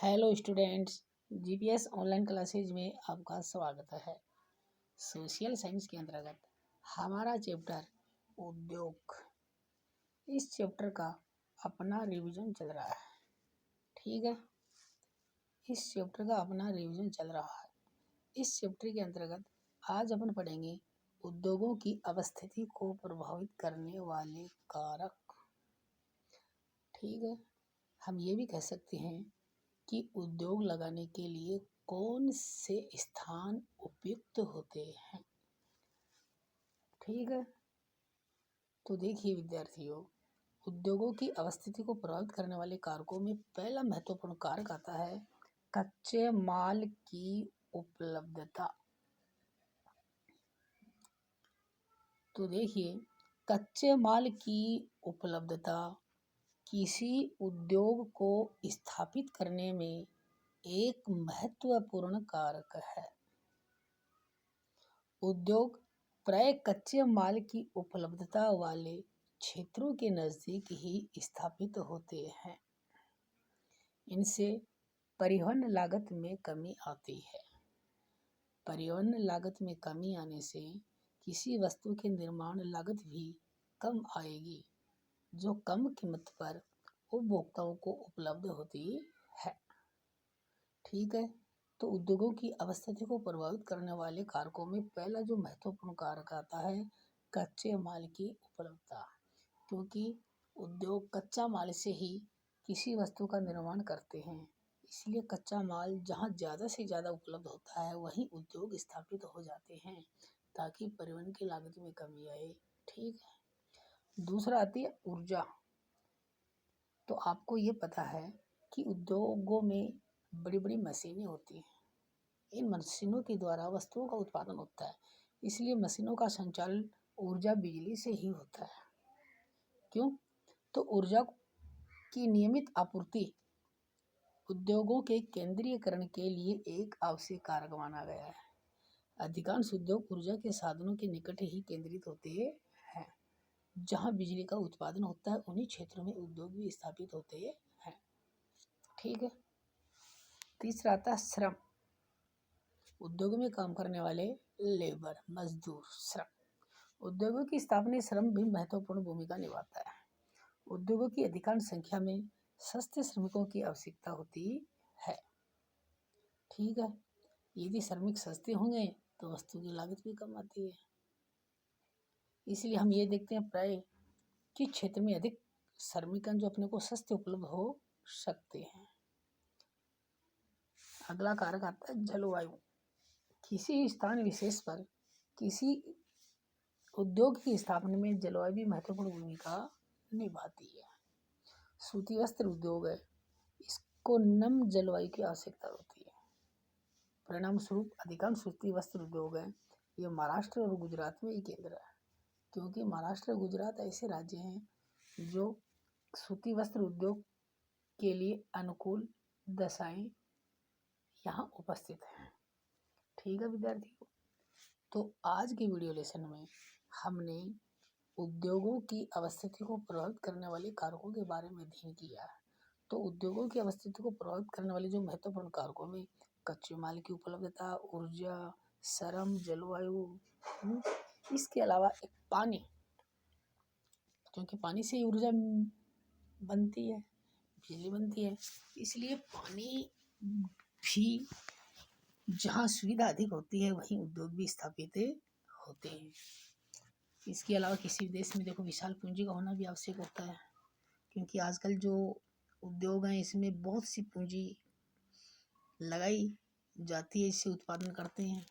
Hello students, GPS online classes में आपका स्वागत है। सोशल साइंस के अंतर्गत हमारा चैप्टर उद्योग, इस चैप्टर का अपना रिवीजन चल रहा है। ठीक है, इस चैप्टर का अपना रिवीजन चल रहा है। इस चैप्टर के अंतर्गत आज अपन पढ़ेंगे उद्योगों की अवस्थिति को प्रभावित करने वाले कारक। ठीक है, हम ये भी कह सकते हैं कि उद्योग लगाने के लिए कौन से स्थान उपयुक्त होते हैं। ठीक है, तो देखिए विद्यार्थियों, उद्योगों की अवस्थिति को प्रभावित करने वाले कारकों में पहला महत्वपूर्ण कारक आता है कच्चे माल की उपलब्धता। तो देखिए, कच्चे माल की उपलब्धता किसी उद्योग को स्थापित करने में एक महत्वपूर्ण कारक है। उद्योग प्राय कच्चे माल की उपलब्धता वाले क्षेत्रों के नज़दीक ही स्थापित होते हैं। इनसे परिवहन लागत में कमी आती है। परिवहन लागत में कमी आने से किसी वस्तु के निर्माण लागत भी कम आएगी, जो कम कीमत पर उपभोक्ताओं को उपलब्ध होती है। ठीक है, तो उद्योगों की अवस्थिति को प्रभावित करने वाले कारकों में पहला जो महत्वपूर्ण कारक आता है कच्चे माल की उपलब्धता, क्योंकि उद्योग कच्चा माल से ही किसी वस्तु का निर्माण करते हैं। इसलिए कच्चा माल जहाँ ज़्यादा से ज़्यादा उपलब्ध होता है वहीं उद्योग स्थापित हो जाते हैं, ताकि परिवहन की लागत में कमी आए। ठीक है, दूसरा आती है ऊर्जा। तो आपको ये पता है कि उद्योगों में बड़ी बड़ी मशीनें होती हैं। इन मशीनों के द्वारा वस्तुओं का उत्पादन होता है, इसलिए मशीनों का संचालन ऊर्जा बिजली से ही होता है। क्यों? तो ऊर्जा की नियमित आपूर्ति उद्योगों के केंद्रीयकरण के लिए एक आवश्यक कारक माना गया है। अधिकांश उद्योग ऊर्जा के साधनों के निकट ही केंद्रित होते हैं। जहाँ बिजली का उत्पादन होता है उन्हीं क्षेत्रों में उद्योग भी स्थापित होते हैं। ठीक है, तीसरा आता है श्रम। उद्योग में काम करने वाले लेबर, मजदूर, श्रम। उद्योगों की स्थापना श्रम भी महत्वपूर्ण भूमिका निभाता है। उद्योगों की अधिकांश संख्या में सस्ते श्रमिकों की आवश्यकता होती है। ठीक है, यदि श्रमिक सस्ते होंगे तो वस्तु की लागत भी कम आती है। इसलिए हम ये देखते हैं प्राय कि क्षेत्र में अधिक श्रमिक जो अपने को सस्ते उपलब्ध हो सकते हैं। अगला कारक आता है जलवायु। किसी स्थान विशेष पर किसी उद्योग की स्थापना में जलवायु भी महत्वपूर्ण भूमिका निभाती है। सूती वस्त्र उद्योग है, इसको नम जलवायु की आवश्यकता होती है। परिणाम स्वरूप अधिकांश सूती वस्त्र उद्योग है ये महाराष्ट्र और गुजरात में ही केंद्र है, क्योंकि महाराष्ट्र और गुजरात ऐसे राज्य हैं जो सूती वस्त्र उद्योग के लिए अनुकूल दशाएं यहाँ उपस्थित हैं। ठीक है विद्यार्थियों, तो आज के वीडियो लेसन में हमने उद्योगों की अवस्थिति को प्रभावित करने वाले कारकों के बारे में अध्ययन किया है। तो उद्योगों की अवस्थिति को प्रभावित करने वाले जो महत्वपूर्ण कारकों में कच्चे माल की उपलब्धता, ऊर्जा, श्रम, जलवायु, इसके अलावा एक पानी, क्योंकि पानी से ही ऊर्जा बनती है, बिजली बनती है, इसलिए पानी भी जहाँ सुविधा अधिक होती है वहीं उद्योग भी स्थापित होते हैं। इसके अलावा किसी देश में देखो विशाल पूंजी का होना भी आवश्यक होता है, क्योंकि आजकल जो उद्योग हैं इसमें बहुत सी पूंजी लगाई जाती है, इससे उत्पादन करते हैं।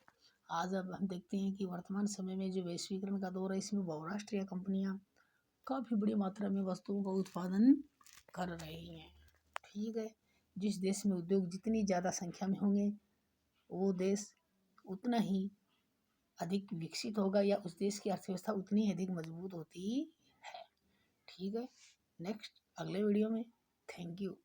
आज अब हम देखते हैं कि वर्तमान समय में जो वैश्वीकरण का दौर है इसमें बहुराष्ट्रीय कंपनियां काफ़ी बड़ी मात्रा में वस्तुओं का उत्पादन कर रही हैं। ठीक है, जिस देश में उद्योग जितनी ज़्यादा संख्या में होंगे वो देश उतना ही अधिक विकसित होगा, या उस देश की अर्थव्यवस्था उतनी ही अधिक मजबूत होती है। ठीक है, नेक्स्ट अगले वीडियो में। Thank you.